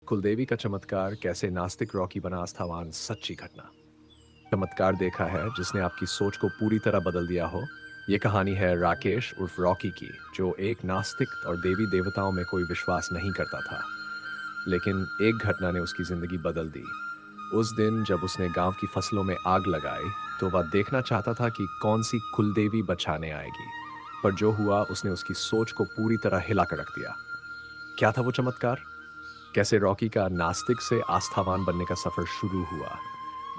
कुलदेवी का चमत्कार कैसे नास्तिक रॉकी बना आस्थावान, सच्ची घटना। चमत्कार देखा है जिसने आपकी सोच को पूरी तरह बदल दिया हो। ये कहानी है राकेश उर्फ रॉकी की, जो एक नास्तिक और देवी देवताओं में कोई विश्वास नहीं करता था। लेकिन एक घटना ने उसकी जिंदगी बदल दी। उस दिन जब उसने गांव की फसलों में आग लगाई, तो वह देखना चाहता था कि कौन सी कुलदेवी बचाने आएगी। पर जो हुआ, उसने उसकी सोच को पूरी तरह हिला कर रख दिया। क्या था वो चमत्कार? कैसे रॉकी का नास्तिक से आस्थावान बनने का सफर शुरू हुआ?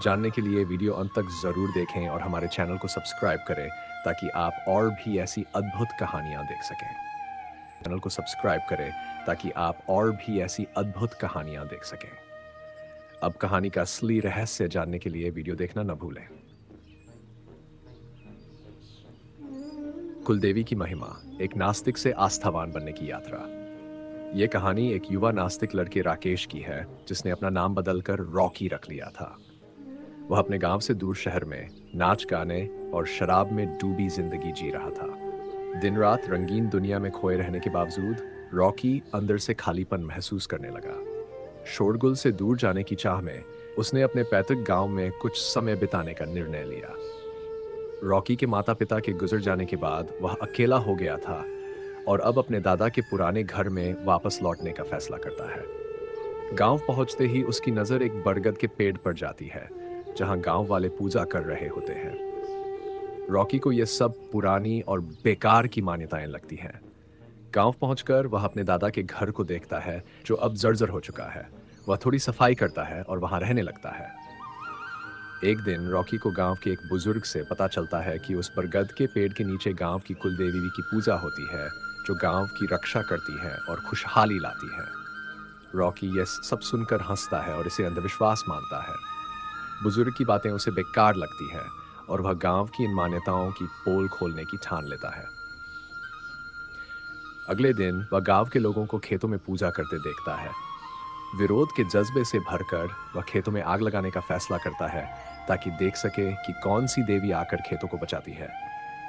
जानने के लिए वीडियो अंत तक जरूर देखें और हमारे चैनल को सब्सक्राइब करें, ताकि आप और भी ऐसी अद्भुत कहानियां देख सकें। चैनल को सब्सक्राइब करें ताकि आप और भी ऐसी अद्भुत कहानियां देख सकें। अब कहानी का असली रहस्य जानने के लिए वीडियो देखना न भूलें। कुलदेवी की महिमा, एक नास्तिक से आस्थावान बनने की यात्रा। ये कहानी एक युवा नास्तिक लड़के राकेश की है, जिसने अपना नाम बदलकर रॉकी रख लिया था। वह अपने गांव से दूर शहर में नाच गाने और शराब में डूबी जिंदगी जी रहा था। दिन रात रंगीन दुनिया में खोए रहने के बावजूद रॉकी अंदर से खालीपन महसूस करने लगा। शोरगुल से दूर जाने की चाह में उसने अपने पैतृक गांव में कुछ समय बिताने का निर्णय लिया। रॉकी के माता पिता के गुजर जाने के बाद वह अकेला हो गया था और अब अपने दादा के पुराने घर में वापस लौटने का फैसला करता है। गांव पहुंचते ही उसकी नजर एक बरगद के पेड़ पर जाती है, जहां गांव वाले पूजा कर रहे होते हैं। रॉकी को यह सब पुरानी और बेकार की मान्यताएं लगती हैं। गांव पहुंचकर वह अपने दादा के घर को देखता है, जो अब जर्जर हो चुका है। वह थोड़ी सफाई करता है और वहां रहने लगता है। एक दिन रॉकी को गांव के एक बुजुर्ग से पता चलता है कि उस बरगद के पेड़ के नीचे गांव की कुलदेवी की पूजा होती है, जो गांव की रक्षा करती है और खुशहाली लाती है। रॉकी यह सब सुनकर हंसता है और इसे अंधविश्वास मानता है। बुजुर्ग की बातें उसे बेकार लगती है और वह गांव की इन मान्यताओं की पोल खोलने की ठान लेता है। अगले दिन वह गांव के लोगों को खेतों में पूजा करते देखता है। विरोध के जज्बे से भरकर वह खेतों में आग लगाने का फैसला करता है, ताकि देख सके कि कौन सी देवी आकर खेतों को बचाती है।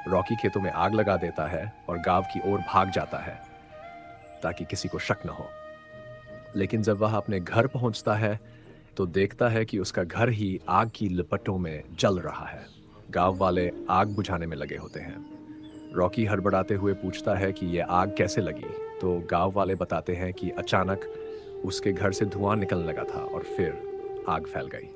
रॉकी खेतों में आग लगा देता है और गांव की ओर भाग जाता है, ताकि किसी को शक न हो। लेकिन जब वह अपने घर पहुंचता है, तो देखता है कि उसका घर ही आग की लपटों में जल रहा है। गांव वाले आग बुझाने में लगे होते हैं। रॉकी हड़बड़ाते हुए पूछता है कि यह आग कैसे लगी, तो गांव वाले बताते हैं कि अचानक उसके घर से धुआं निकलने लगा था और फिर आग फैल गई।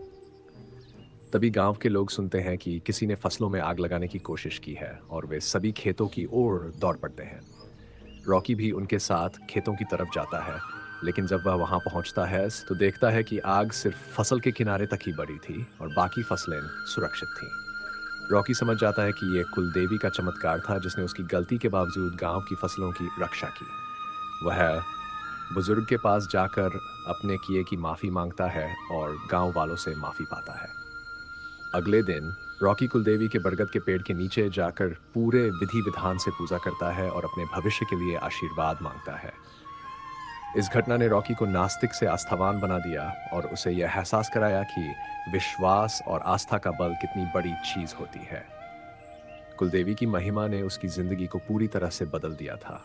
तभी गांव के लोग सुनते हैं कि किसी ने फसलों में आग लगाने की कोशिश की है और वे सभी खेतों की ओर दौड़ पड़ते हैं। रॉकी भी उनके साथ खेतों की तरफ जाता है, लेकिन जब वह वहां पहुंचता है तो देखता है कि आग सिर्फ फसल के किनारे तक ही बढ़ी थी और बाकी फसलें सुरक्षित थीं। रॉकी समझ जाता है कि यह कुलदेवी का चमत्कार था, जिसने उसकी गलती के बावजूद गांव की फसलों की रक्षा की। वह बुजुर्ग के पास जाकर अपने किए की माफी मांगता है और गांव वालों से माफी पाता है। अगले दिन रॉकी कुलदेवी के बरगद के पेड़ के नीचे जाकर पूरे विधि विधान से पूजा करता है और अपने भविष्य के लिए आशीर्वाद मांगता है। इस घटना ने रॉकी को नास्तिक से आस्थावान बना दिया और उसे यह एहसास कराया कि विश्वास और आस्था का बल कितनी बड़ी चीज होती है। कुलदेवी की महिमा ने उसकी जिंदगी को पूरी तरह से बदल दिया था।